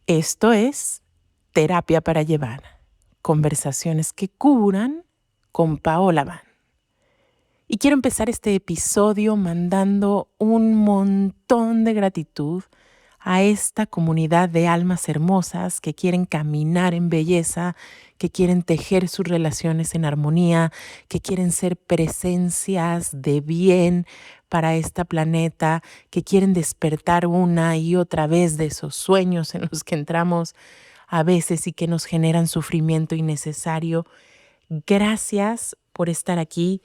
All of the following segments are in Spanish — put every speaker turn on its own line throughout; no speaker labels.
Esto es Terapia para Llevar, conversaciones que curan con Paola Van. Y quiero empezar este episodio mandando un montón de gratitud a esta comunidad de almas hermosas que quieren caminar en belleza, que quieren tejer sus relaciones en armonía, que quieren ser presencias de bien para este planeta, que quieren despertar una y otra vez de esos sueños en los que entramos a veces y que nos generan sufrimiento innecesario. Gracias por estar aquí.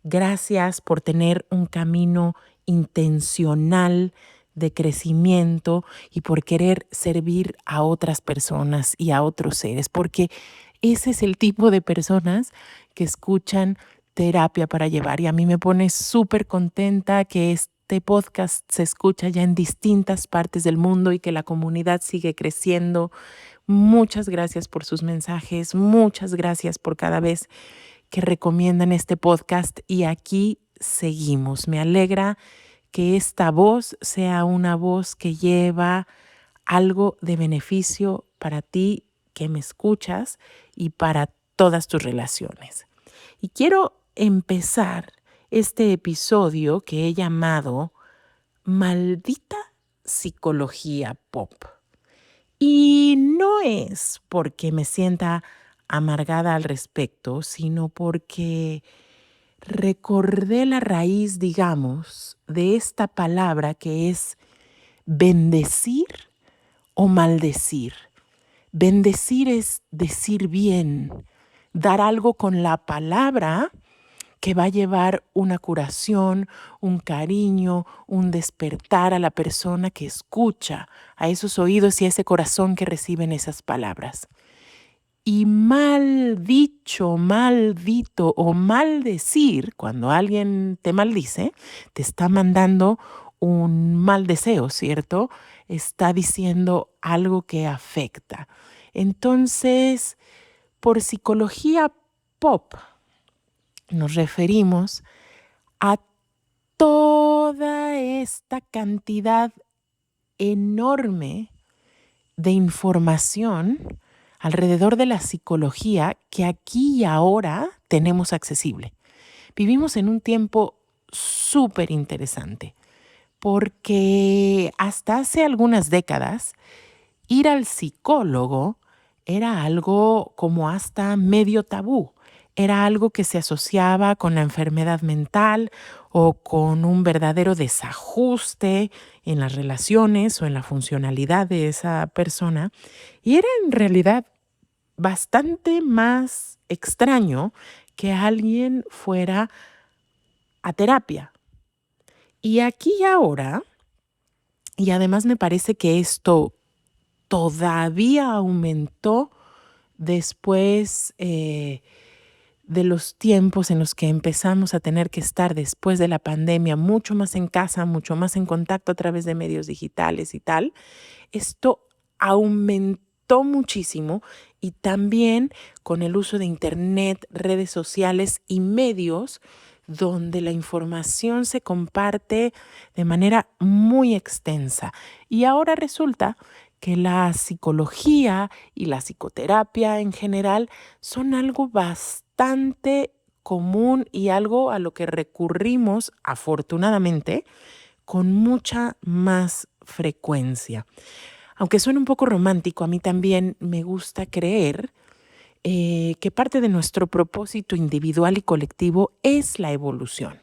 Gracias por tener un camino intencional de crecimiento y por querer servir a otras personas y a otros seres, porque ese es el tipo de personas que escuchan Terapia para Llevar. Y a mí me pone súper contenta que este podcast se escucha ya en distintas partes del mundo y que la comunidad sigue creciendo. Muchas gracias por sus mensajes, muchas gracias por cada vez que recomiendan este podcast y aquí seguimos. Me alegra que esta voz sea una voz que lleva algo de beneficio para ti que me escuchas y para todas tus relaciones. Y quiero empezar este episodio que he llamado Maldita Psicología Pop. Y no es porque me sienta amargada al respecto, sino porque recordé la raíz, digamos, de esta palabra que es bendecir o maldecir. Bendecir es decir bien, dar algo con la palabra que va a llevar una curación, un cariño, un despertar a la persona que escucha, a esos oídos y a ese corazón que reciben esas palabras. Y mal dicho, maldito o maldecir, cuando alguien te maldice, te está mandando un mal deseo, ¿cierto? Está diciendo algo que afecta. Entonces, por psicología pop, nos referimos a toda esta cantidad enorme de información alrededor de la psicología que aquí y ahora tenemos accesible. Vivimos en un tiempo súper interesante porque hasta hace algunas décadas ir al psicólogo era algo como hasta medio tabú. Era algo que se asociaba con la enfermedad mental o con un verdadero desajuste en las relaciones o en la funcionalidad de esa persona. Y era en realidad bastante más extraño que alguien fuera a terapia. Y aquí y ahora, y además me parece que esto todavía aumentó después de los tiempos en los que empezamos a tener que estar después de la pandemia, mucho más en casa, mucho más en contacto a través de medios digitales y tal, esto aumentó muchísimo y también con el uso de internet, redes sociales y medios donde la información se comparte de manera muy extensa. Y ahora resulta que la psicología y la psicoterapia en general son algo bastante común y algo a lo que recurrimos, afortunadamente, con mucha más frecuencia. Aunque suene un poco romántico, a mí también me gusta creer que parte de nuestro propósito individual y colectivo es la evolución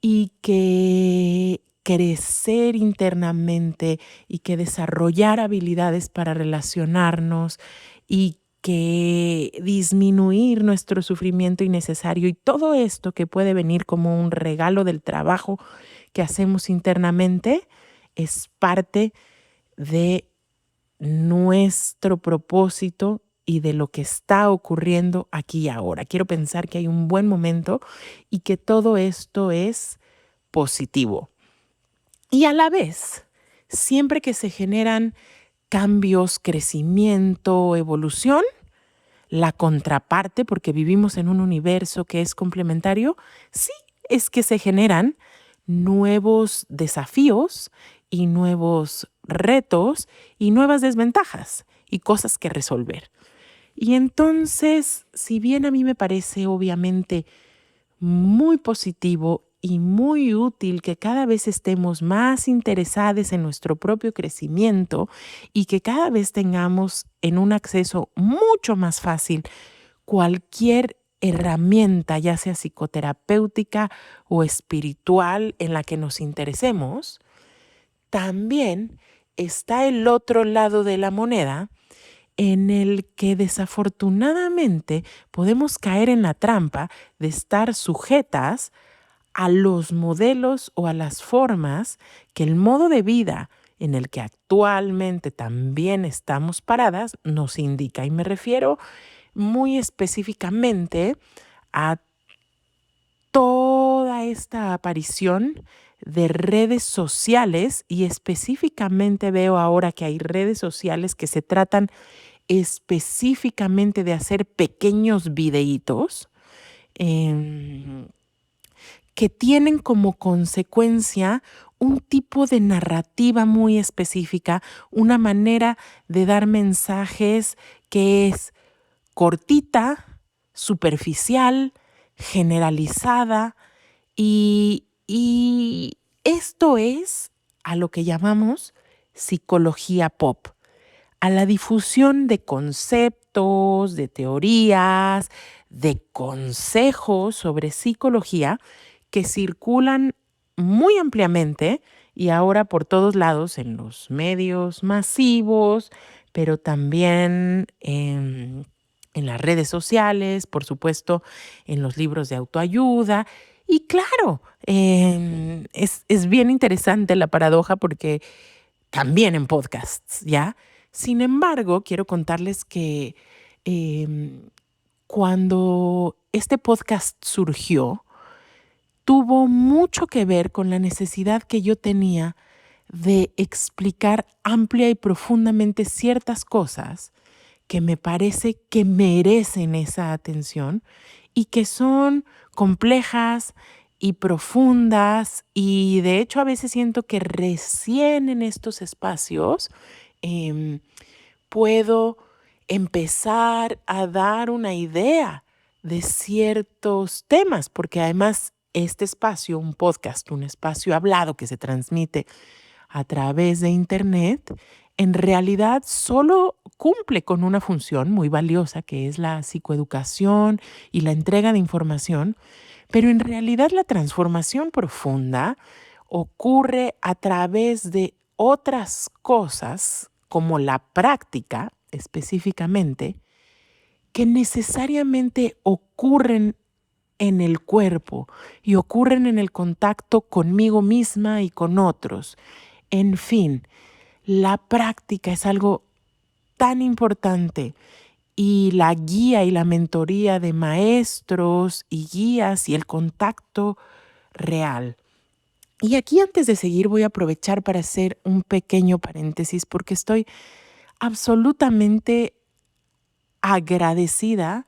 y que crecer internamente y que desarrollar habilidades para relacionarnos y que disminuir nuestro sufrimiento innecesario y todo esto que puede venir como un regalo del trabajo que hacemos internamente es parte de nuestro propósito y de lo que está ocurriendo aquí y ahora. Quiero pensar que hay un buen momento y que todo esto es positivo. Y a la vez, siempre que se generan cambios, crecimiento, evolución, la contraparte, porque vivimos en un universo que es complementario, sí es que se generan nuevos desafíos y nuevos retos y nuevas desventajas y cosas que resolver. Y entonces, si bien a mí me parece obviamente muy positivo y muy útil que cada vez estemos más interesados en nuestro propio crecimiento y que cada vez tengamos en un acceso mucho más fácil cualquier herramienta, ya sea psicoterapéutica o espiritual, en la que nos interesemos, también está el otro lado de la moneda en el que desafortunadamente podemos caer en la trampa de estar sujetas a los modelos o a las formas que el modo de vida en el que actualmente también estamos paradas nos indica. Y me refiero muy específicamente a toda esta aparición de redes sociales, y específicamente veo ahora que hay redes sociales que se tratan específicamente de hacer pequeños videitos em, que tienen como consecuencia un tipo de narrativa muy específica, una manera de dar mensajes que es cortita, superficial, generalizada, y esto es a lo que llamamos psicología pop, a la difusión de conceptos, de teorías, de consejos sobre psicología que circulan muy ampliamente y ahora por todos lados en los medios masivos, pero también en las redes sociales, por supuesto, en los libros de autoayuda. Y claro, es bien interesante la paradoja porque también en podcasts, ¿ya? Sin embargo, quiero contarles que em, cuando este podcast surgió, tuvo mucho que ver con la necesidad que yo tenía de explicar amplia y profundamente ciertas cosas que me parece que merecen esa atención y que son complejas y profundas, y de hecho a veces siento que recién en estos espacios em, puedo empezar a dar una idea de ciertos temas, porque además este espacio, un podcast, un espacio hablado que se transmite a través de Internet, en realidad solo cumple con una función muy valiosa, que es la psicoeducación y la entrega de información, pero en realidad la transformación profunda ocurre a través de otras cosas, como la práctica específicamente, que necesariamente ocurren en el cuerpo y ocurren en el contacto conmigo misma y con otros. En fin, la práctica es algo tan importante, y la guía y la mentoría de maestros y guías y el contacto real. Y aquí, antes de seguir, voy a aprovechar para hacer un pequeño paréntesis porque estoy absolutamente agradecida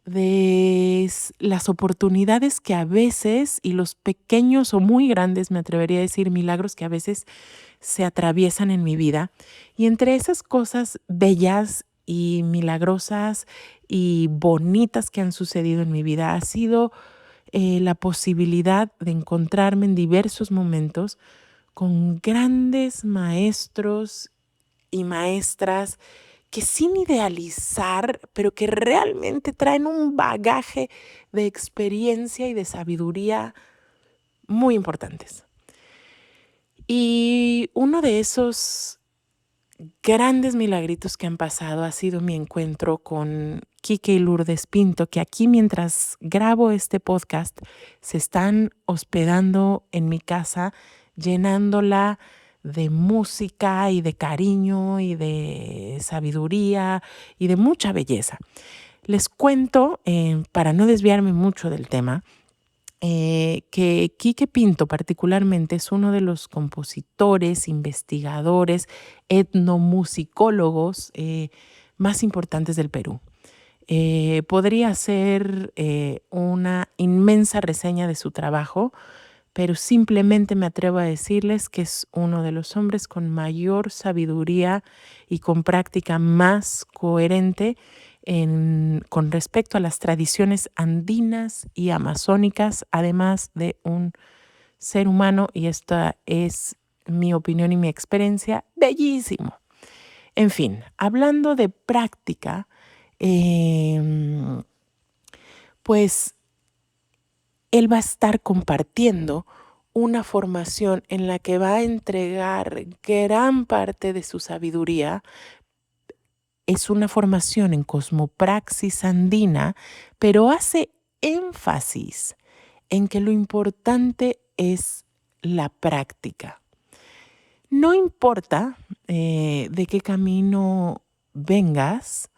de las oportunidades que a veces, y los pequeños o muy grandes, me atrevería a decir, milagros que a veces se atraviesan en mi vida. Y entre esas cosas bellas y milagrosas y bonitas que han sucedido en mi vida ha sido la posibilidad de encontrarme en diversos momentos con grandes maestros y maestras que, sin idealizar, pero que realmente traen un bagaje de experiencia y de sabiduría muy importantes. Y uno de esos grandes milagritos que han pasado ha sido mi encuentro con Quique y Lourdes Pinto, que aquí, mientras grabo este podcast, se están hospedando en mi casa, llenándola de música y de cariño y de sabiduría y de mucha belleza. Les cuento, para no desviarme mucho del tema, que Quique Pinto particularmente es uno de los compositores, investigadores, etnomusicólogos más importantes del Perú. Podría hacer una inmensa reseña de su trabajo, pero simplemente me atrevo a decirles que es uno de los hombres con mayor sabiduría y con práctica más coherente con respecto a las tradiciones andinas y amazónicas, además de un ser humano, y esta es mi opinión y mi experiencia, bellísimo. En fin, hablando de práctica, pues él va a estar compartiendo una formación en la que va a entregar gran parte de su sabiduría. Es una formación en cosmopraxis andina, pero hace énfasis en que lo importante es la práctica. No importa de qué camino vengas,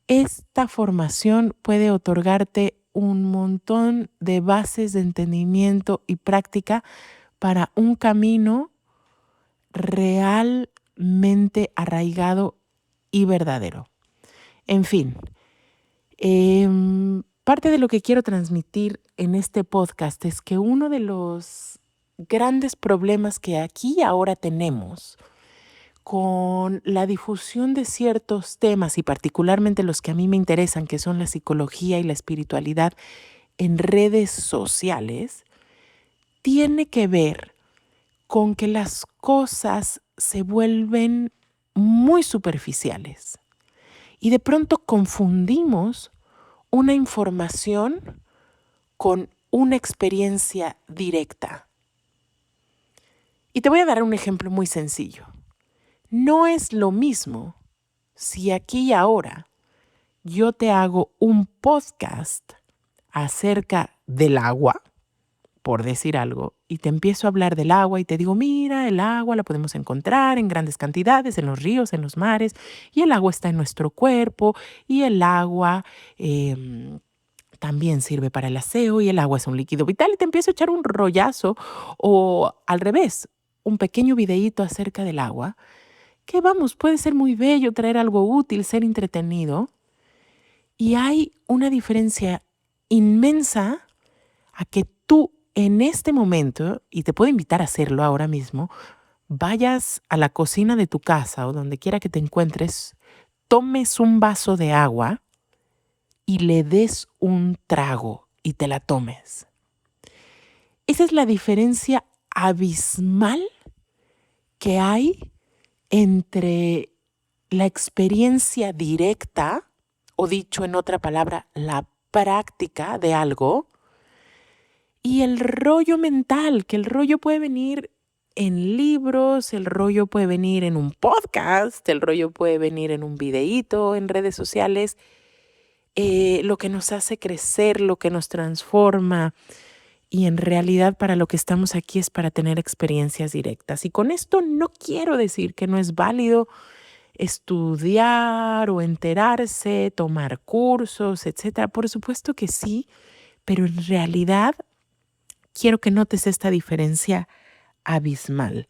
esta formación puede otorgarte un montón de bases de entendimiento y práctica para un camino realmente arraigado y verdadero. En fin, parte de lo que quiero transmitir en este podcast es que uno de los grandes problemas que aquí y ahora tenemos con la difusión de ciertos temas y particularmente los que a mí me interesan, que son la psicología y la espiritualidad en redes sociales, tiene que ver con que las cosas se vuelven muy superficiales y de pronto confundimos una información con una experiencia directa. Y te voy a dar un ejemplo muy sencillo. No es lo mismo si aquí y ahora yo te hago un podcast acerca del agua, por decir algo, y te empiezo a hablar del agua y te digo, mira, el agua la podemos encontrar en grandes cantidades, en los ríos, en los mares, y el agua está en nuestro cuerpo, y el agua también sirve para el aseo, y el agua es un líquido vital, y te empiezo a echar un rollazo, o al revés, un pequeño videíto acerca del agua, que vamos, puede ser muy bello, traer algo útil, ser entretenido, y hay una diferencia inmensa a que tú en este momento, y te puedo invitar a hacerlo ahora mismo, vayas a la cocina de tu casa o donde quiera que te encuentres, tomes un vaso de agua y le des un trago y te la tomes. Esa es la diferencia abismal que hay entre la experiencia directa, o dicho en otra palabra, la práctica de algo, y el rollo mental, que el rollo puede venir en libros, el rollo puede venir en un podcast, el rollo puede venir en un videíto, en redes sociales, lo que nos hace crecer, lo que nos transforma. Y en realidad para lo que estamos aquí es para tener experiencias directas. Y con esto no quiero decir que no es válido estudiar o enterarse, tomar cursos, etcétera. Por supuesto que sí, pero en realidad quiero que notes esta diferencia abismal.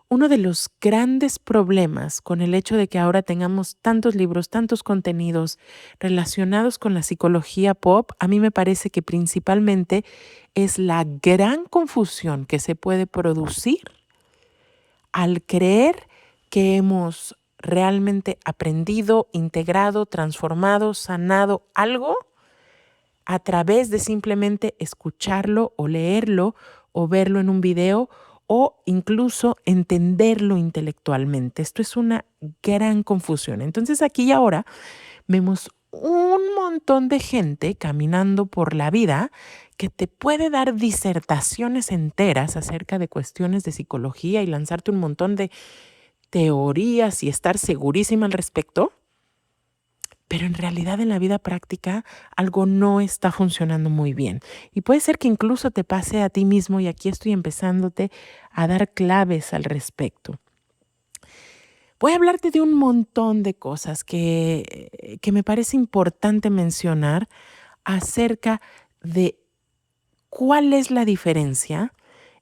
Uno de los grandes problemas con el hecho de que ahora tengamos tantos libros, tantos contenidos relacionados con la psicología pop, a mí me parece que principalmente es la gran confusión que se puede producir al creer que hemos realmente aprendido, integrado, transformado, sanado algo a través de simplemente escucharlo o leerlo o verlo en un video o incluso entenderlo intelectualmente. Esto es una gran confusión. Entonces aquí y ahora vemos un montón de gente caminando por la vida que te puede dar disertaciones enteras acerca de cuestiones de psicología y lanzarte un montón de teorías y estar segurísima al respecto. Pero en realidad en la vida práctica algo no está funcionando muy bien. Y puede ser que incluso te pase a ti mismo y aquí estoy empezándote a dar claves al respecto. Voy a hablarte de un montón de cosas que me parece importante mencionar acerca de cuál es la diferencia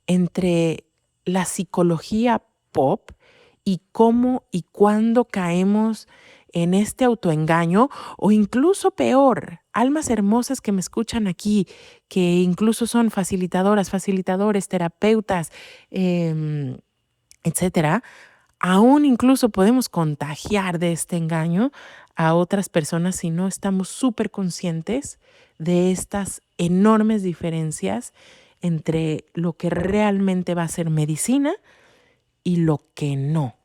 entre la psicología pop y cómo y cuándo caemos en este autoengaño o incluso peor, almas hermosas que me escuchan aquí, que incluso son facilitadoras, facilitadores, terapeutas, etcétera, aún incluso podemos contagiar de este engaño a otras personas si no estamos súper conscientes de estas enormes diferencias entre lo que realmente va a ser medicina y lo que no.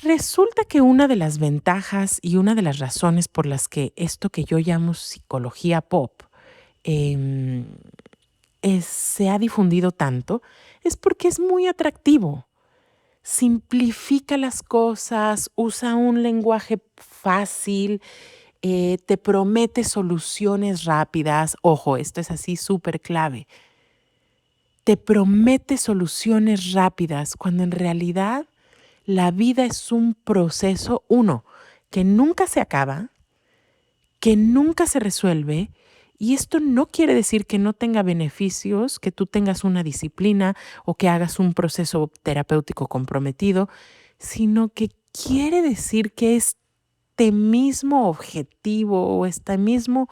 Resulta que una de las ventajas y una de las razones por las que esto que yo llamo psicología pop se ha difundido tanto es porque es muy atractivo. Simplifica las cosas, usa un lenguaje fácil, te promete soluciones rápidas. Ojo, esto es así súper clave. Te promete soluciones rápidas cuando en realidad la vida es un proceso, uno, que nunca se acaba, que nunca se resuelve. Y esto no quiere decir que no tenga beneficios, que tú tengas una disciplina o que hagas un proceso terapéutico comprometido, sino que quiere decir que este mismo objetivo o este mismo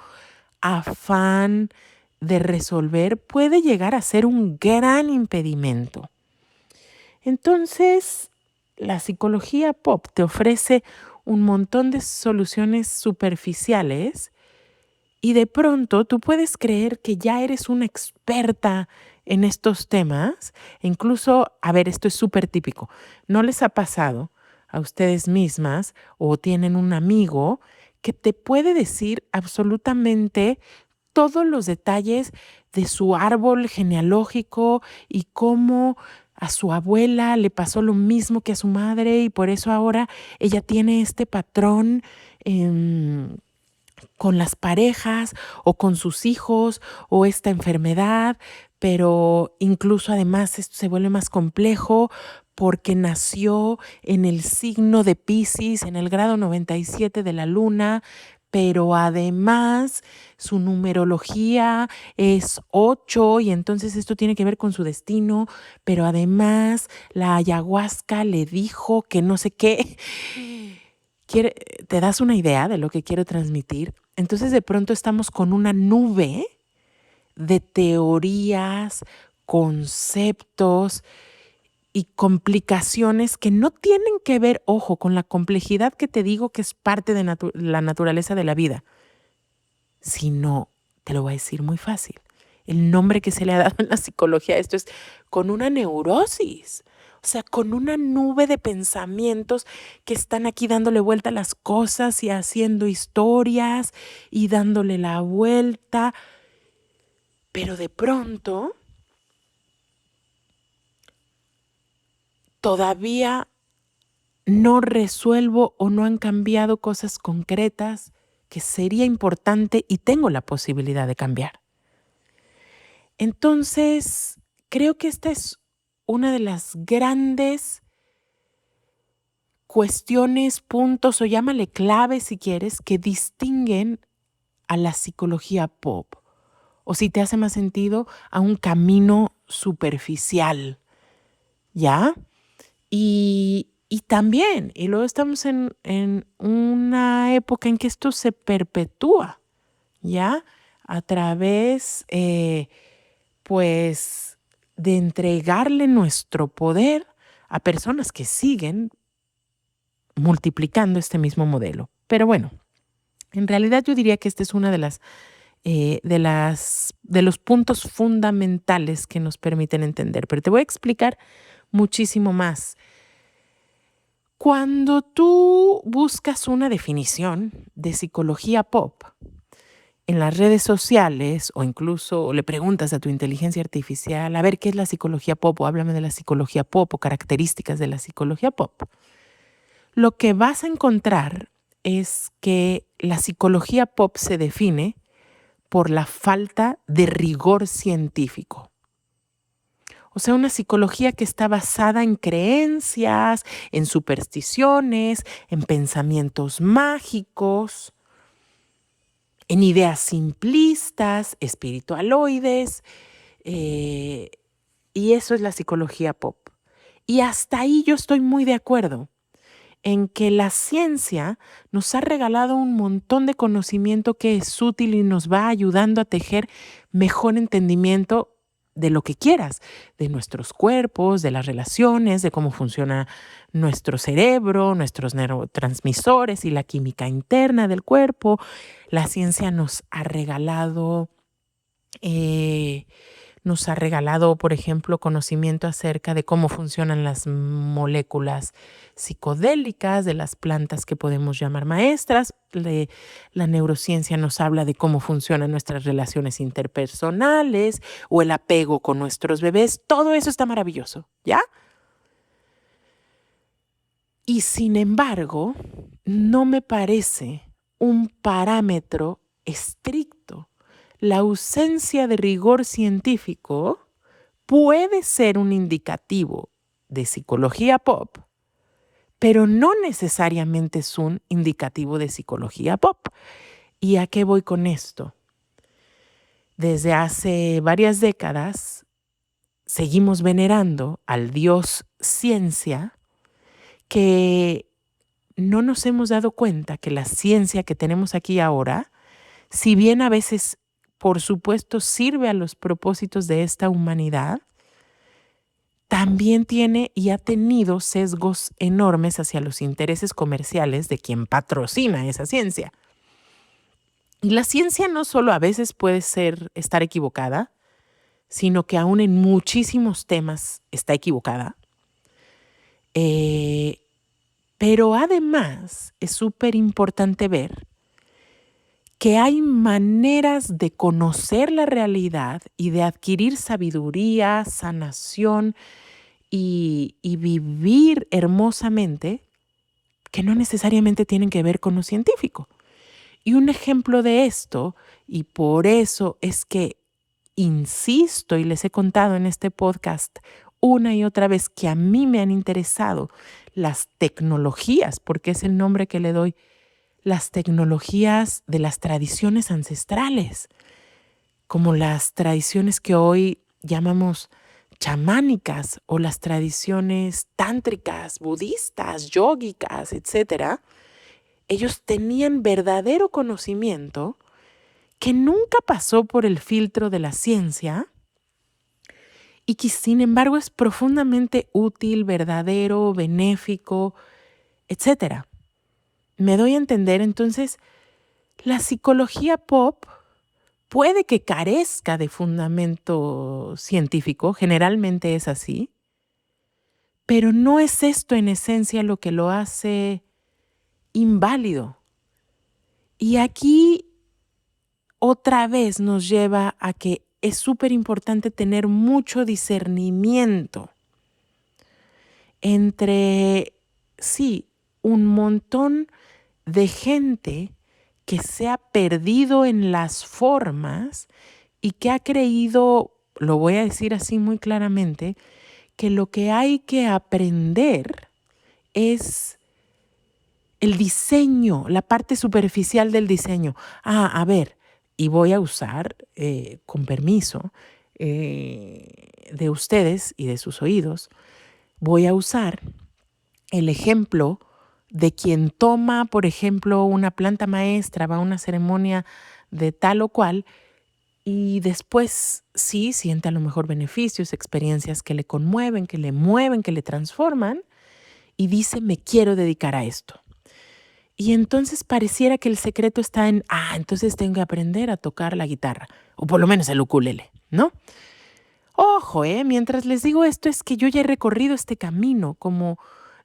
afán de resolver puede llegar a ser un gran impedimento. Entonces, la psicología pop te ofrece un montón de soluciones superficiales y de pronto tú puedes creer que ya eres una experta en estos temas. E incluso, a ver, esto es súper típico. ¿No les ha pasado a ustedes mismas o tienen un amigo que te puede decir absolutamente todos los detalles de su árbol genealógico y cómo a su abuela le pasó lo mismo que a su madre y por eso ahora ella tiene este patrón con las parejas o con sus hijos o esta enfermedad, pero incluso además esto se vuelve más complejo porque nació en el signo de Piscis, en el grado 97 de la luna, pero además su numerología es 8 y entonces esto tiene que ver con su destino, pero además la ayahuasca le dijo que no sé qué. ¿Te das una idea de lo que quiero transmitir? Entonces de pronto estamos con una nube de teorías, conceptos y complicaciones que no tienen que ver, ojo, con la complejidad que te digo que es parte de la naturaleza de la vida, sino, te lo voy a decir muy fácil, el nombre que se le ha dado en la psicología a esto es con una neurosis. O sea, con una nube de pensamientos que están aquí dándole vuelta a las cosas y haciendo historias y dándole la vuelta. Pero de pronto, todavía no resuelvo o no han cambiado cosas concretas que sería importante y tengo la posibilidad de cambiar. Entonces, creo que esta es una de las grandes cuestiones, puntos o llámale claves si quieres, que distinguen a la psicología pop. O si te hace más sentido, a un camino superficial, ¿ya? Y también, y luego estamos en una época en que esto se perpetúa, ¿ya? A través, pues, de entregarle nuestro poder a personas que siguen multiplicando este mismo modelo. Pero bueno, en realidad yo diría que esta es una de los puntos fundamentales que nos permiten entender. Pero te voy a explicar muchísimo más. Cuando tú buscas una definición de psicología pop en las redes sociales o incluso le preguntas a tu inteligencia artificial, a ver qué es la psicología pop o háblame de la psicología pop o características de la psicología pop, lo que vas a encontrar es que la psicología pop se define por la falta de rigor científico. O sea, una psicología que está basada en creencias, en supersticiones, en pensamientos mágicos, en ideas simplistas, espiritualoides, y eso es la psicología pop. Y hasta ahí yo estoy muy de acuerdo. en que la ciencia nos ha regalado un montón de conocimiento que es útil y nos va ayudando a tejer mejor entendimiento de lo que quieras, de nuestros cuerpos, de las relaciones, de cómo funciona nuestro cerebro, nuestros neurotransmisores y la química interna del cuerpo. La ciencia nos ha regalado, por ejemplo, conocimiento acerca de cómo funcionan las moléculas psicodélicas de las plantas que podemos llamar maestras. La neurociencia nos habla de cómo funcionan nuestras relaciones interpersonales o el apego con nuestros bebés. Todo eso está maravilloso, ¿ya? Y sin embargo, no me parece un parámetro estricto. La ausencia de rigor científico puede ser un indicativo de psicología pop, pero no necesariamente es un indicativo de psicología pop. ¿Y a qué voy con esto? Desde hace varias décadas seguimos venerando al dios ciencia, que no nos hemos dado cuenta que la ciencia que tenemos aquí ahora, si bien a veces, por supuesto, sirve a los propósitos de esta humanidad, también tiene y ha tenido sesgos enormes hacia los intereses comerciales de quien patrocina esa ciencia. Y la ciencia no solo a veces puede estar equivocada, sino que aún en muchísimos temas está equivocada. Pero además es súper importante ver que hay maneras de conocer la realidad y de adquirir sabiduría, sanación y vivir hermosamente que no necesariamente tienen que ver con lo científico. Y un ejemplo de esto, y por eso es que insisto y les he contado en este podcast una y otra vez que a mí me han interesado las tecnologías, porque es el nombre que le doy, las tecnologías de las tradiciones ancestrales, como las tradiciones que hoy llamamos chamánicas o las tradiciones tántricas, budistas, yógicas, etc. Ellos tenían verdadero conocimiento que nunca pasó por el filtro de la ciencia y que sin embargo es profundamente útil, verdadero, benéfico, etc. ¿Me doy a entender? Entonces, la psicología pop puede que carezca de fundamento científico, generalmente es así, pero no es esto en esencia lo que lo hace inválido. Y aquí otra vez nos lleva a que es súper importante tener mucho discernimiento entre, sí, un montón de gente que se ha perdido en las formas y que ha creído, lo voy a decir así muy claramente, que lo que hay que aprender es el diseño, la parte superficial del diseño. A ver, y voy a usar, con permiso de ustedes y de sus oídos, voy a usar el ejemplo de quien toma, por ejemplo, una planta maestra, va a una ceremonia de tal o cual y después sí siente a lo mejor beneficios, experiencias que le conmueven, que le mueven, que le transforman y dice, me quiero dedicar a esto. Y entonces pareciera que el secreto está en, entonces tengo que aprender a tocar la guitarra, o por lo menos el ukulele, ¿no? Ojo, mientras les digo esto es que yo ya he recorrido este camino como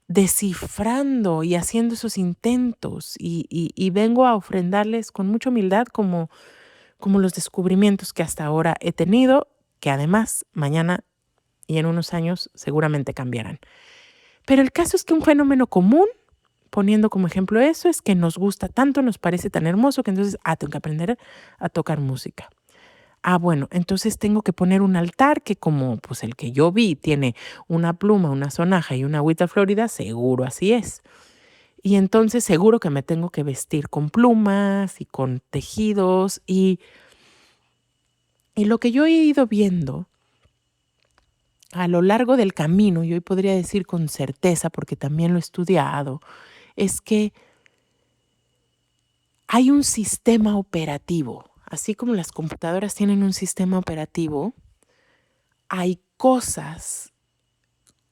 descifrando y haciendo esos intentos y vengo a ofrendarles con mucha humildad como los descubrimientos que hasta ahora he tenido, que además mañana y en unos años seguramente cambiarán. Pero el caso es que un fenómeno común, poniendo como ejemplo eso, es que nos gusta tanto, nos parece tan hermoso que entonces, tengo que aprender a tocar música. Bueno, entonces tengo que poner un altar que como pues el que yo vi tiene una pluma, una sonaja y una agüita florida, seguro así es. Y entonces seguro que me tengo que vestir con plumas y con tejidos y lo que yo he ido viendo a lo largo del camino, y hoy podría decir con certeza porque también lo he estudiado, es que hay un sistema operativo. Así como las computadoras tienen un sistema operativo, hay cosas,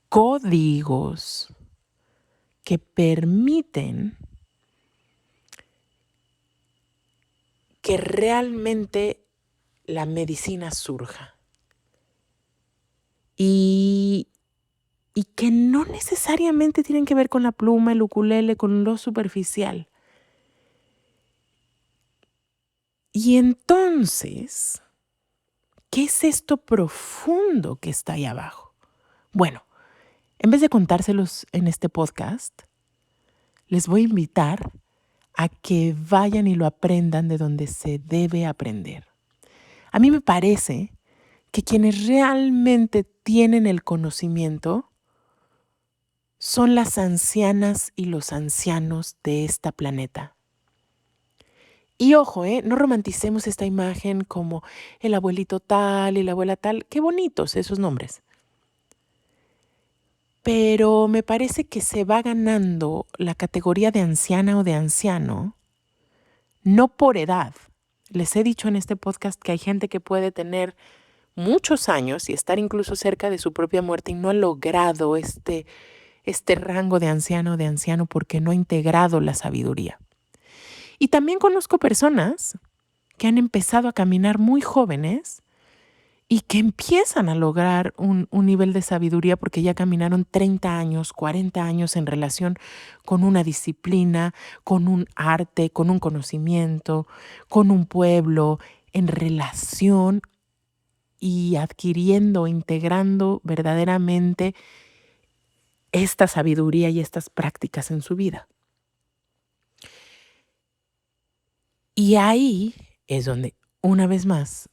códigos que permiten que realmente la medicina surja. Y que no necesariamente tienen que ver con la pluma, el ukulele, con lo superficial. Y entonces, ¿qué es esto profundo que está ahí abajo? Bueno, en vez de contárselos en este podcast, les voy a invitar a que vayan y lo aprendan de donde se debe aprender. A mí me parece que quienes realmente tienen el conocimiento son las ancianas y los ancianos de este planeta. Y ojo, no romanticemos esta imagen como el abuelito tal y la abuela tal. Qué bonitos esos nombres. Pero me parece que se va ganando la categoría de anciana o de anciano, no por edad. Les he dicho en este podcast que hay gente que puede tener muchos años y estar incluso cerca de su propia muerte y no ha logrado este rango de anciano o de anciano porque no ha integrado la sabiduría. Y también conozco personas que han empezado a caminar muy jóvenes y que empiezan a lograr un nivel de sabiduría porque ya caminaron 30 años, 40 años en relación con una disciplina, con un arte, con un conocimiento, con un pueblo, en relación y adquiriendo, integrando verdaderamente esta sabiduría y estas prácticas en su vida. Y ahí es donde, una vez más,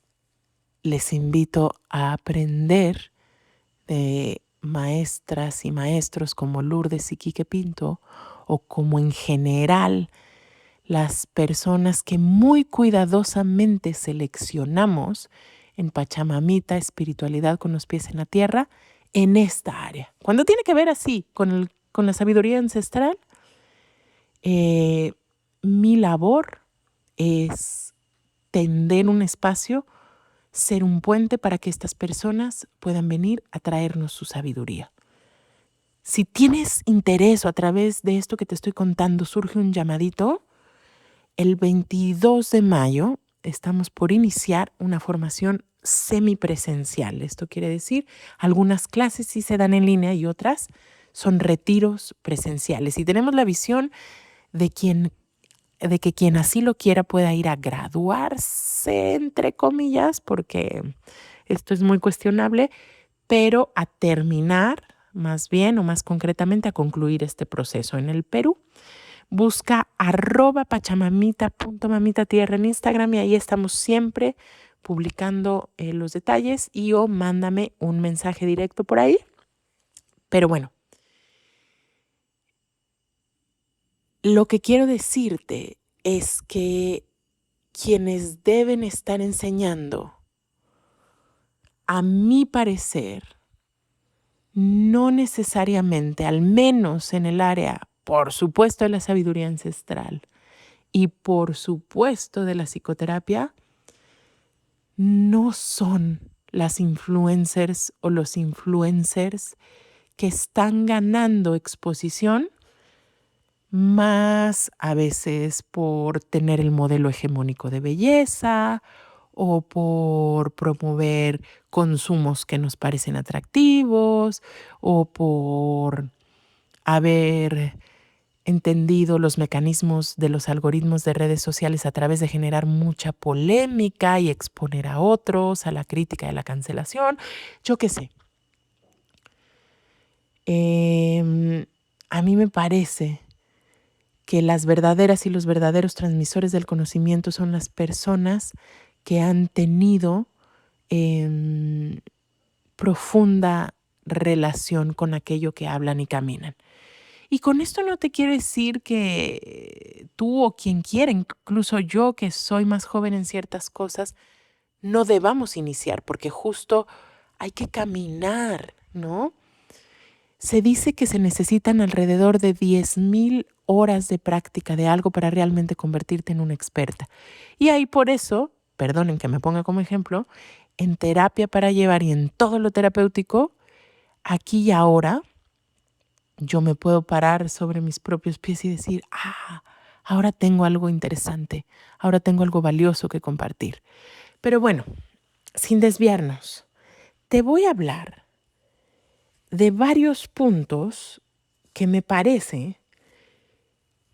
les invito a aprender de maestras y maestros como Lourdes y Quique Pinto, o como en general las personas que muy cuidadosamente seleccionamos en Pachamamita, espiritualidad con los pies en la tierra, en esta área. Cuando tiene que ver así con la sabiduría ancestral, mi labor es tender un espacio, ser un puente para que estas personas puedan venir a traernos su sabiduría. Si tienes interés o a través de esto que te estoy contando surge un llamadito, el 22 de mayo estamos por iniciar una formación semipresencial. Esto quiere decir, algunas clases sí se dan en línea y otras son retiros presenciales. Y tenemos la visión de que quien así lo quiera pueda ir a graduarse, entre comillas, porque esto es muy cuestionable, pero a terminar, más bien o más concretamente, a concluir este proceso en el Perú. Busca @pachamamita.mamitatierra en Instagram y ahí estamos siempre publicando los detalles y o mándame un mensaje directo por ahí. Pero bueno, lo que quiero decirte es que quienes deben estar enseñando, a mi parecer, no necesariamente, al menos en el área, por supuesto, de la sabiduría ancestral y por supuesto de la psicoterapia, no son las influencers o los influencers que están ganando exposición, más a veces por tener el modelo hegemónico de belleza o por promover consumos que nos parecen atractivos o por haber entendido los mecanismos de los algoritmos de redes sociales a través de generar mucha polémica y exponer a otros a la crítica y a la cancelación, yo qué sé. A mí me parece que las verdaderas y los verdaderos transmisores del conocimiento son las personas que han tenido profunda relación con aquello que hablan y caminan. Y con esto no te quiero decir que tú o quien quiera, incluso yo que soy más joven en ciertas cosas, no debamos iniciar, porque justo hay que caminar ¿no? Se dice que se necesitan alrededor de 10,000 horas de práctica de algo para realmente convertirte en una experta. Y ahí por eso, perdonen que me ponga como ejemplo, en terapia para llevar y en todo lo terapéutico, aquí y ahora, yo me puedo parar sobre mis propios pies y decir, ahora tengo algo interesante, ahora tengo algo valioso que compartir. Pero bueno, sin desviarnos, te voy a hablar de varios puntos que me parece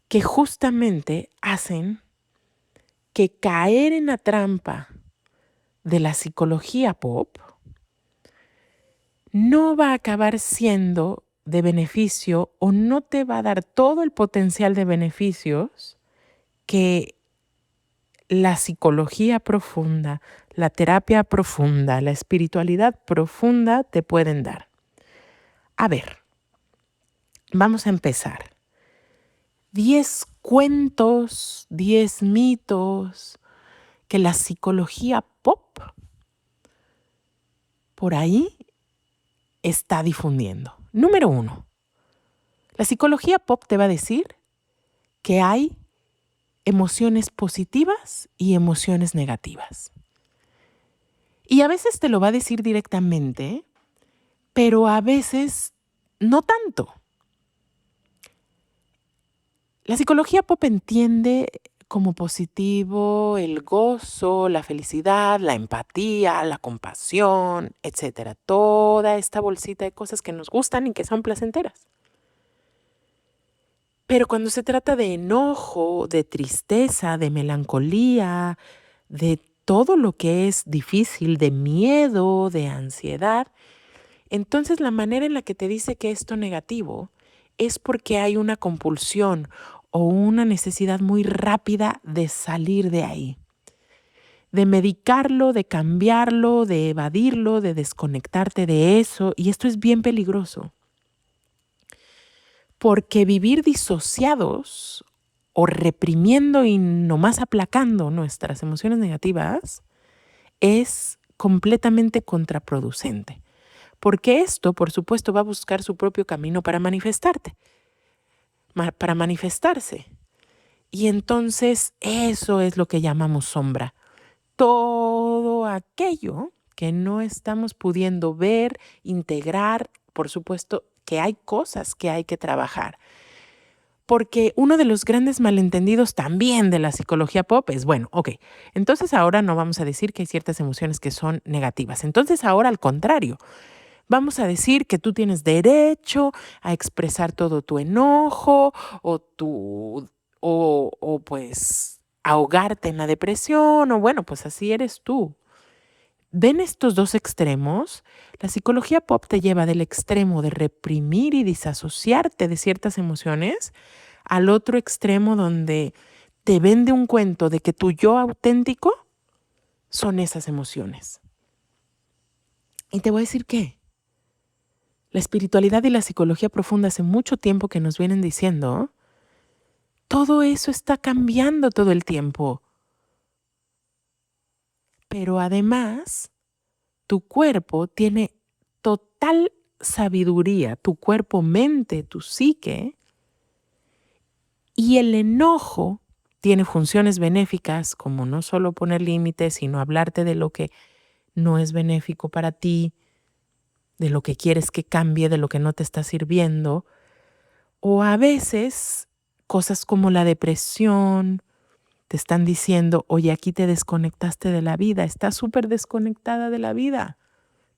que justamente hacen que caer en la trampa de la psicología pop no va a acabar siendo de beneficio o no te va a dar todo el potencial de beneficios que la psicología profunda, la terapia profunda, la espiritualidad profunda te pueden dar. A ver, vamos a empezar. 10 cuentos, 10 mitos que la psicología pop por ahí está difundiendo. Número 1, la psicología pop te va a decir que hay emociones positivas y emociones negativas. Y a veces te lo va a decir directamente, pero a veces no tanto. La psicología pop entiende como positivo el gozo, la felicidad, la empatía, la compasión, etcétera. Toda esta bolsita de cosas que nos gustan y que son placenteras. Pero cuando se trata de enojo, de tristeza, de melancolía, de todo lo que es difícil, de miedo, de ansiedad, entonces la manera en la que te dice que esto negativo es porque hay una compulsión o una necesidad muy rápida de salir de ahí, de medicarlo, de cambiarlo, de evadirlo, de desconectarte de eso. Y esto es bien peligroso, porque vivir disociados o reprimiendo y nomás aplacando nuestras emociones negativas es completamente contraproducente. Porque esto, por supuesto, va a buscar su propio camino para manifestarse. Y entonces eso es lo que llamamos sombra. Todo aquello que no estamos pudiendo ver, integrar, por supuesto que hay cosas que hay que trabajar. Porque uno de los grandes malentendidos también de la psicología pop es, bueno, ok, entonces ahora no vamos a decir que hay ciertas emociones que son negativas. Entonces ahora al contrario, vamos a decir que tú tienes derecho a expresar todo tu enojo o pues ahogarte en la depresión o bueno, pues así eres tú. ¿Ven estos dos extremos? La psicología pop te lleva del extremo de reprimir y disasociarte de ciertas emociones al otro extremo donde te vende un cuento de que tu yo auténtico son esas emociones. Y te voy a decir qué. La espiritualidad y la psicología profunda hace mucho tiempo que nos vienen diciendo, todo eso está cambiando todo el tiempo. Pero además, tu cuerpo tiene total sabiduría, tu cuerpo, mente, tu psique, y el enojo tiene funciones benéficas, como no solo poner límites, sino hablarte de lo que no es benéfico para ti, de lo que quieres que cambie, de lo que no te está sirviendo. O a veces cosas como la depresión te están diciendo, oye, aquí te desconectaste de la vida, estás súper desconectada de la vida,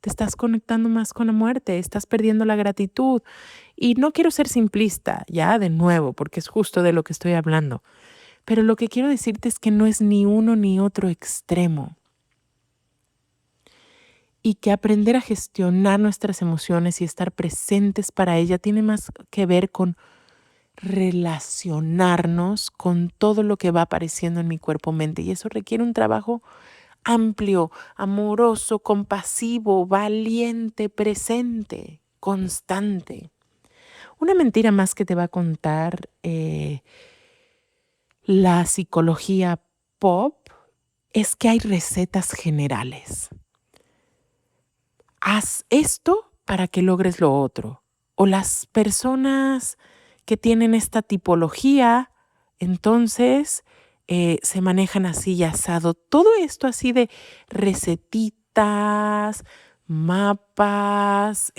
te estás conectando más con la muerte, estás perdiendo la gratitud. Y no quiero ser simplista, ya de nuevo, porque es justo de lo que estoy hablando. Pero lo que quiero decirte es que no es ni uno ni otro extremo. Y que aprender a gestionar nuestras emociones y estar presentes para ella tiene más que ver con relacionarnos con todo lo que va apareciendo en mi cuerpo-mente. Y eso requiere un trabajo amplio, amoroso, compasivo, valiente, presente, constante. Una mentira más que te va a contar la psicología pop es que hay recetas generales. Haz esto para que logres lo otro. O las personas que tienen esta tipología, entonces se manejan así y asado. Todo esto así de recetitas, mapas,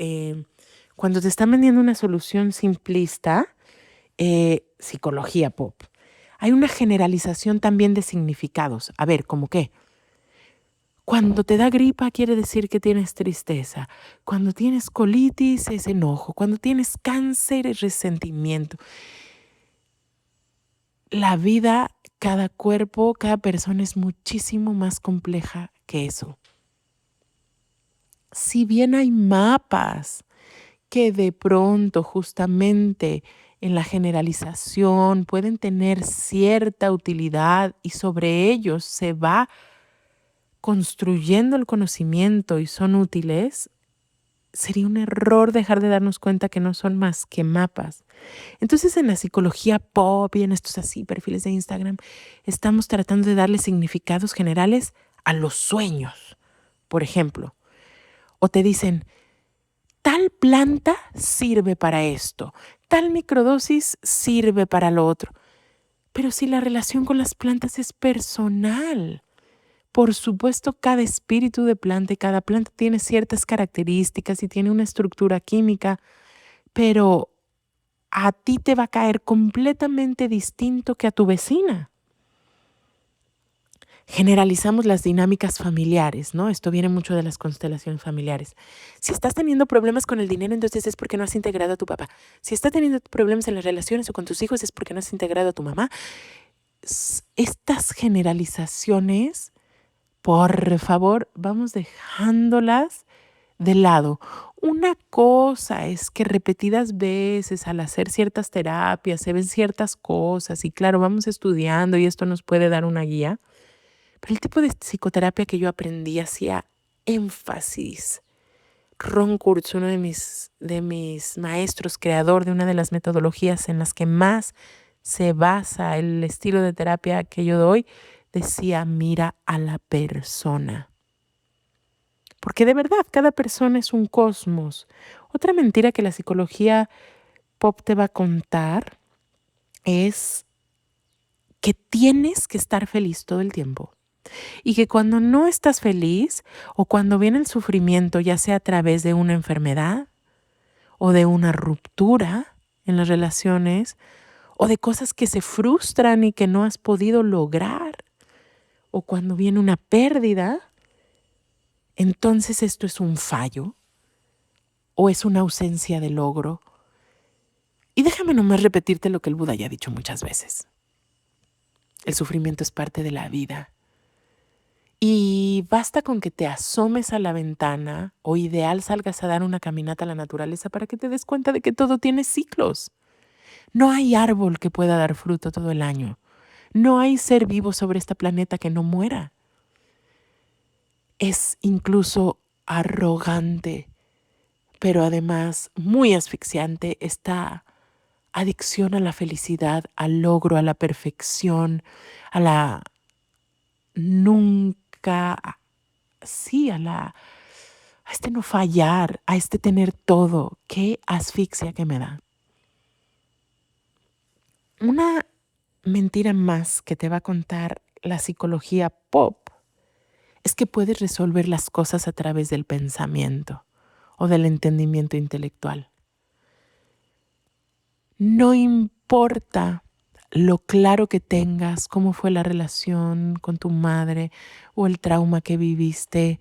cuando te están vendiendo una solución simplista, psicología pop. Hay una generalización también de significados. A ver, ¿cómo qué? Cuando te da gripa quiere decir que tienes tristeza. Cuando tienes colitis es enojo. Cuando tienes cáncer es resentimiento. La vida, cada cuerpo, cada persona es muchísimo más compleja que eso. Si bien hay mapas que de pronto justamente en la generalización pueden tener cierta utilidad y sobre ellos se va construyendo el conocimiento y son útiles, sería un error dejar de darnos cuenta que no son más que mapas. Entonces en la psicología pop y en estos así perfiles de Instagram estamos tratando de darle significados generales a los sueños, por ejemplo. O te dicen, tal planta sirve para esto, tal microdosis sirve para lo otro. Pero si la relación con las plantas es personal, por supuesto, cada espíritu de planta y cada planta tiene ciertas características y tiene una estructura química, pero a ti te va a caer completamente distinto que a tu vecina. Generalizamos las dinámicas familiares, ¿no? Esto viene mucho de las constelaciones familiares. Si estás teniendo problemas con el dinero, entonces es porque no has integrado a tu papá. Si estás teniendo problemas en las relaciones o con tus hijos, es porque no has integrado a tu mamá. Estas generalizaciones, por favor, vamos dejándolas de lado. Una cosa es que repetidas veces al hacer ciertas terapias se ven ciertas cosas y claro, vamos estudiando y esto nos puede dar una guía. Pero el tipo de psicoterapia que yo aprendí hacía énfasis. Ron Kurtz, uno de mis maestros, creador de una de las metodologías en las que más se basa el estilo de terapia que yo doy, decía, mira a la persona. Porque de verdad, cada persona es un cosmos. Otra mentira que la psicología pop te va a contar es que tienes que estar feliz todo el tiempo. Y que cuando no estás feliz o cuando viene el sufrimiento, ya sea a través de una enfermedad o de una ruptura en las relaciones o de cosas que se frustran y que no has podido lograr o cuando viene una pérdida, entonces esto es un fallo o es una ausencia de logro. Y déjame nomás repetirte lo que el Buda ya ha dicho muchas veces. El sufrimiento es parte de la vida. Y basta con que te asomes a la ventana o ideal salgas a dar una caminata a la naturaleza para que te des cuenta de que todo tiene ciclos. No hay árbol que pueda dar fruto todo el año. No hay ser vivo sobre este planeta que no muera. Es incluso arrogante, pero además muy asfixiante esta adicción a la felicidad, al logro, a la perfección, a la nunca, sí, a este no fallar, a este tener todo. Qué asfixia que me da. Una mentira más que te va a contar la psicología pop es que puedes resolver las cosas a través del pensamiento o del entendimiento intelectual. No importa lo claro que tengas, cómo fue la relación con tu madre o el trauma que viviste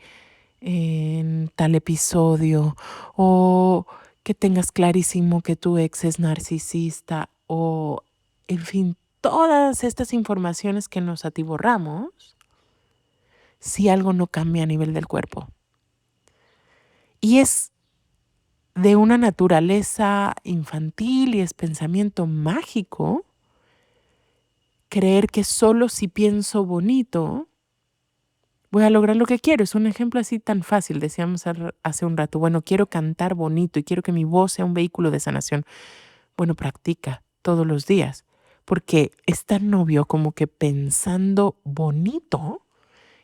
en tal episodio o que tengas clarísimo que tu ex es narcisista o, en fin, todas estas informaciones que nos atiborramos si algo no cambia a nivel del cuerpo. Y es de una naturaleza infantil y es pensamiento mágico creer que solo si pienso bonito voy a lograr lo que quiero. Es un ejemplo así tan fácil. Decíamos hace un rato, bueno, quiero cantar bonito y quiero que mi voz sea un vehículo de sanación. Bueno, practica todos los días, porque es tan obvio como que pensando bonito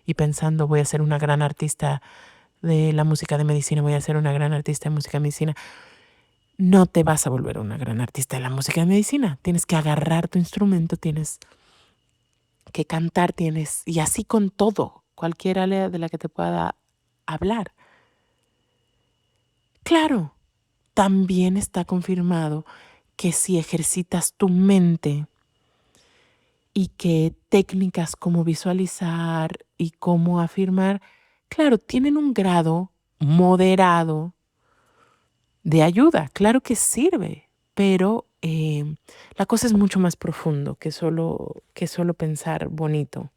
y pensando voy a ser una gran artista de la música de medicina, voy a ser una gran artista de música de medicina. No te vas a volver una gran artista de la música de medicina. Tienes que agarrar tu instrumento, tienes que cantar, y así con todo, cualquier área de la que te pueda hablar. Claro, también está confirmado que si ejercitas tu mente y que técnicas como visualizar y cómo afirmar, claro, tienen un grado moderado de ayuda, claro que sirve, pero la cosa es mucho más profundo que solo pensar bonito.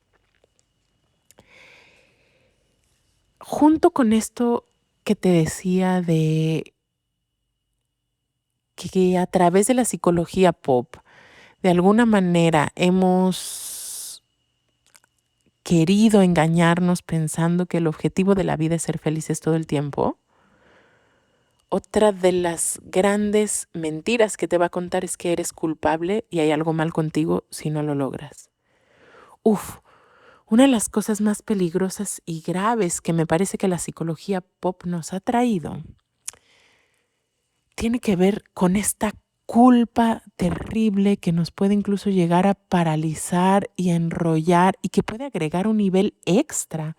Junto con esto que te decía de que a través de la psicología pop, de alguna manera hemos querido engañarnos pensando que el objetivo de la vida es ser felices todo el tiempo. Otra de las grandes mentiras que te va a contar es que eres culpable y hay algo mal contigo si no lo logras. Una de las cosas más peligrosas y graves que me parece que la psicología pop nos ha traído tiene que ver con esta culpa terrible que nos puede incluso llegar a paralizar y a enrollar y que puede agregar un nivel extra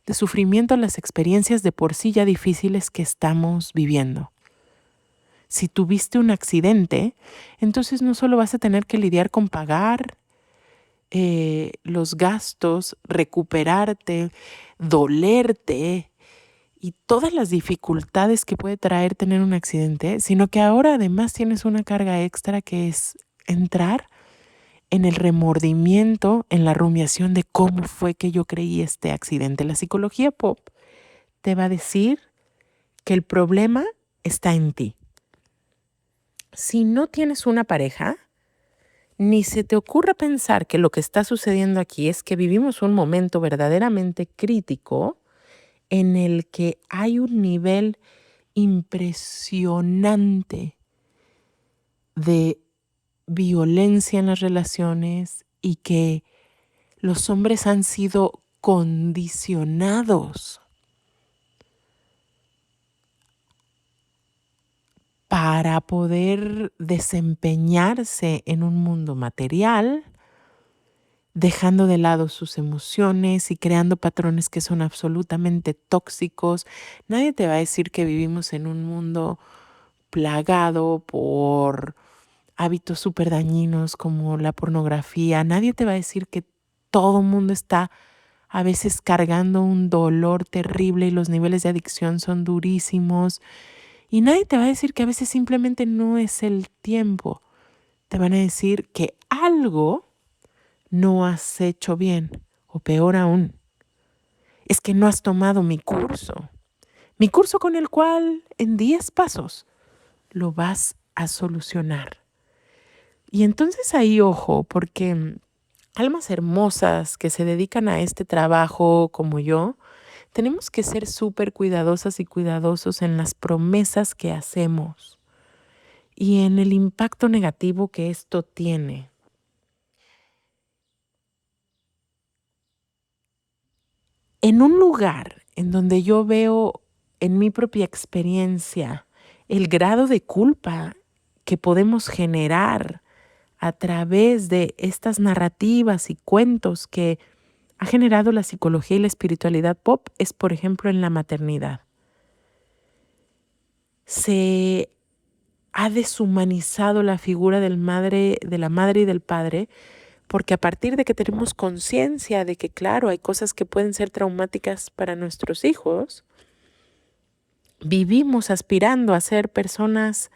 de sufrimiento a las experiencias de por sí ya difíciles que estamos viviendo. Si tuviste un accidente, entonces no solo vas a tener que lidiar con pagar los gastos, recuperarte, dolerte y todas las dificultades que puede traer tener un accidente, sino que ahora además tienes una carga extra que es entrar en el remordimiento, en la rumiación de cómo fue que yo creí este accidente. La psicología pop te va a decir que el problema está en ti. Si no tienes una pareja, ni se te ocurra pensar que lo que está sucediendo aquí es que vivimos un momento verdaderamente crítico en el que hay un nivel impresionante de violencia en las relaciones y que los hombres han sido condicionados para poder desempeñarse en un mundo material, dejando de lado sus emociones y creando patrones que son absolutamente tóxicos. Nadie te va a decir que vivimos en un mundo plagado por hábitos súper dañinos como la pornografía. Nadie te va a decir que todo el mundo está a veces cargando un dolor terrible y los niveles de adicción son durísimos. Y nadie te va a decir que a veces simplemente no es el tiempo. Te van a decir que algo no has hecho bien, o peor aún, es que no has tomado mi curso con el cual en 10 pasos lo vas a solucionar. Y entonces ahí, ojo, porque almas hermosas que se dedican a este trabajo como yo, tenemos que ser súper cuidadosas y cuidadosos en las promesas que hacemos y en el impacto negativo que esto tiene. En un lugar en donde yo veo en mi propia experiencia el grado de culpa que podemos generar a través de estas narrativas y cuentos que ha generado la psicología y la espiritualidad pop es, por ejemplo, en la maternidad. Se ha deshumanizado la figura de la madre y del padre, porque a partir de que tenemos conciencia de que, claro, hay cosas que pueden ser traumáticas para nuestros hijos, vivimos aspirando a ser personas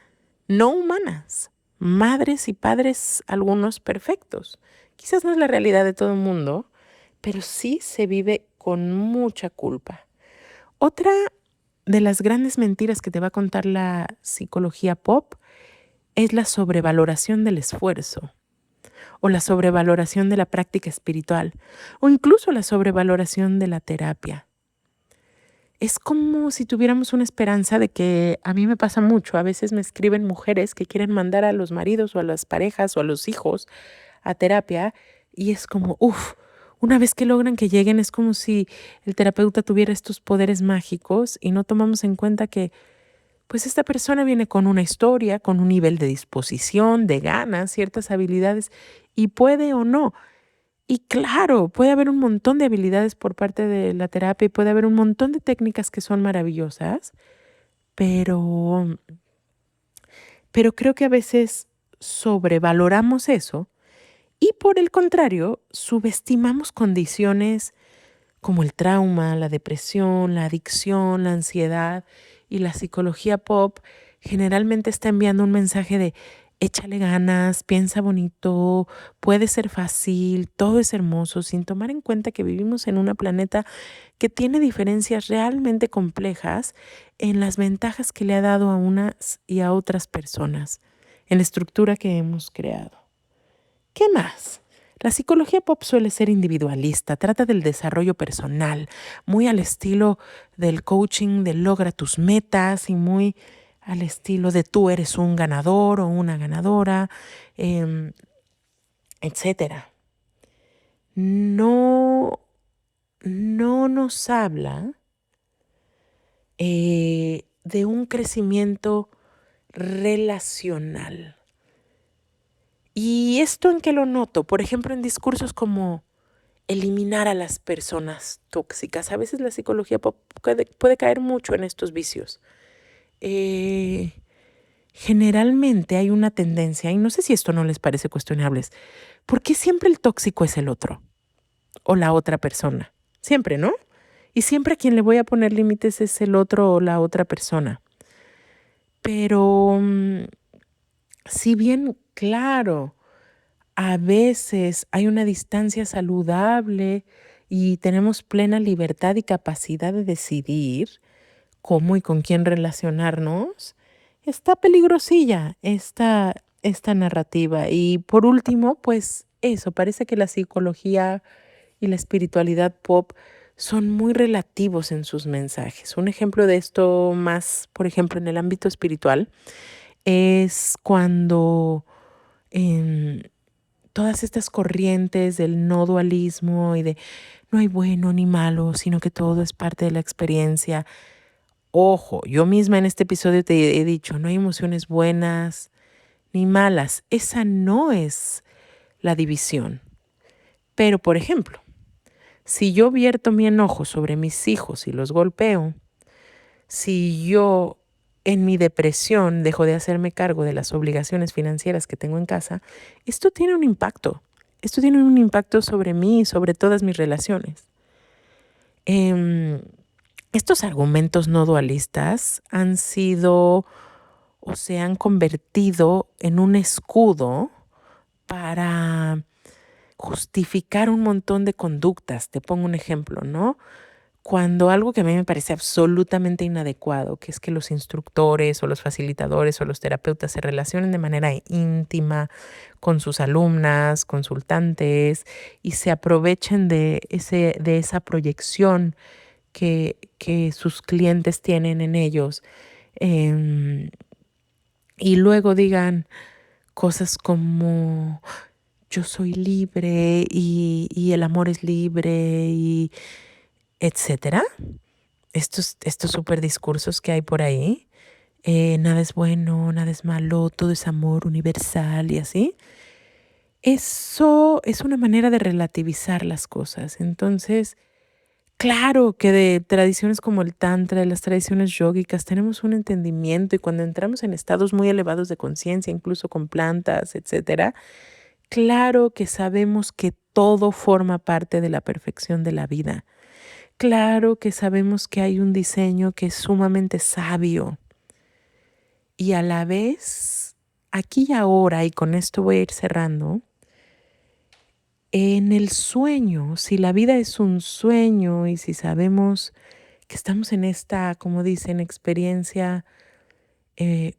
no humanas, madres y padres, algunos perfectos. Quizás no es la realidad de todo el mundo, pero sí se vive con mucha culpa. Otra de las grandes mentiras que te va a contar la psicología pop es la sobrevaloración del esfuerzo, o la sobrevaloración de la práctica espiritual, o incluso la sobrevaloración de la terapia. Es como si tuviéramos una esperanza de que a mí me pasa mucho. A veces me escriben mujeres que quieren mandar a los maridos o a las parejas o a los hijos a terapia y es como, Una vez que logran que lleguen, es como si el terapeuta tuviera estos poderes mágicos y no tomamos en cuenta que pues esta persona viene con una historia, con un nivel de disposición, de ganas, ciertas habilidades y puede o no. Y claro, puede haber un montón de habilidades por parte de la terapia y puede haber un montón de técnicas que son maravillosas, pero, pero creo que a veces sobrevaloramos eso y por el contrario, subestimamos condiciones como el trauma, la depresión, la adicción, la ansiedad y la psicología pop generalmente está enviando un mensaje de échale ganas, piensa bonito, puede ser fácil, todo es hermoso, sin tomar en cuenta que vivimos en un planeta que tiene diferencias realmente complejas en las ventajas que le ha dado a unas y a otras personas, en la estructura que hemos creado. ¿Qué más? La psicología pop suele ser individualista, trata del desarrollo personal, muy al estilo del coaching de logra tus metas y muy al estilo de tú eres un ganador o una ganadora, eh, etcétera. No, no nos habla de un crecimiento relacional. ¿Y esto en qué lo noto? Por ejemplo, en discursos como eliminar a las personas tóxicas. A veces la psicología puede caer mucho en estos vicios. Eh, Generalmente hay una tendencia, y no sé si esto no les parece cuestionable, ¿por qué siempre el tóxico es el otro o la otra persona? Siempre, ¿no? Y siempre a quien le voy a poner límites es el otro o la otra persona. Pero si bien, claro, a veces hay una distancia saludable y tenemos plena libertad y capacidad de decidir cómo y con quién relacionarnos, está peligrosilla esta narrativa. Y por último, pues eso, parece que la psicología y la espiritualidad pop son muy relativos en sus mensajes. Un ejemplo de esto más, por ejemplo, en el ámbito espiritual, es cuando em, todas estas corrientes del no dualismo y de no hay bueno ni malo, sino que todo es parte de la experiencia. Ojo, yo misma en este episodio te he dicho, no hay emociones buenas ni malas. Esa no es la división. Pero, por ejemplo, si yo vierto mi enojo sobre mis hijos y los golpeo, si yo en mi depresión dejo de hacerme cargo de las obligaciones financieras que tengo en casa, esto tiene un impacto. Esto tiene un impacto sobre mí y sobre todas mis relaciones. Estos argumentos no dualistas han sido o se han convertido en un escudo para justificar un montón de conductas. Te pongo un ejemplo, ¿no? Cuando algo que a mí me parece absolutamente inadecuado, que es que los instructores o los facilitadores o los terapeutas se relacionen de manera íntima con sus alumnas, consultantes y se aprovechen de esa proyección que sus clientes tienen en ellos. Y luego digan cosas como yo soy libre y el amor es libre y etcétera. Estos super discursos que hay por ahí, nada es bueno, nada es malo, todo es amor universal y así. Eso es una manera de relativizar las cosas. Entonces, claro que de tradiciones como el tantra, de las tradiciones yógicas, tenemos un entendimiento y cuando entramos en estados muy elevados de conciencia, incluso con plantas, etcétera, claro que sabemos que todo forma parte de la perfección de la vida. Claro que sabemos que hay un diseño que es sumamente sabio y a la vez, aquí y ahora, y con esto voy a ir cerrando, en el sueño, si la vida es un sueño y si sabemos que estamos en esta, como dicen, experiencia eh,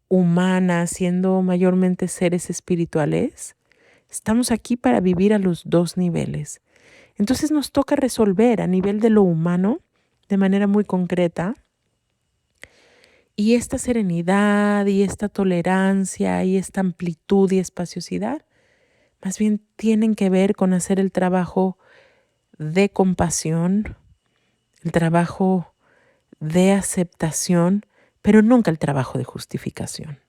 humana, siendo mayormente seres espirituales, estamos aquí para vivir a los dos niveles. Entonces nos toca resolver a nivel de lo humano, de manera muy concreta, y esta serenidad y esta tolerancia y esta amplitud y espaciosidad, más bien tienen que ver con hacer el trabajo de compasión, el trabajo de aceptación, pero nunca el trabajo de justificación.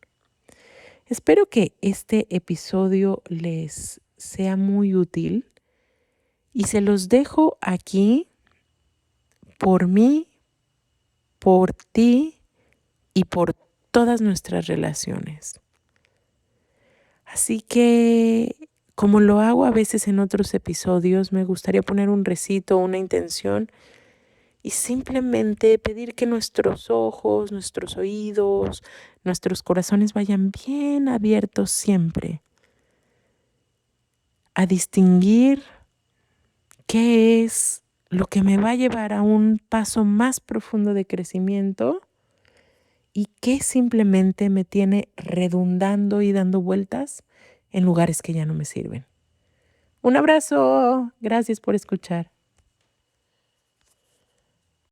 Espero que este episodio les sea muy útil y se los dejo aquí por mí, por ti y por todas nuestras relaciones. Así que, como lo hago a veces en otros episodios, me gustaría poner un recito, una intención y simplemente pedir que nuestros ojos, nuestros oídos, nuestros corazones vayan bien abiertos siempre a distinguir qué es lo que me va a llevar a un paso más profundo de crecimiento y qué simplemente me tiene redundando y dando vueltas en lugares que ya no me sirven. Un abrazo. Gracias por escuchar.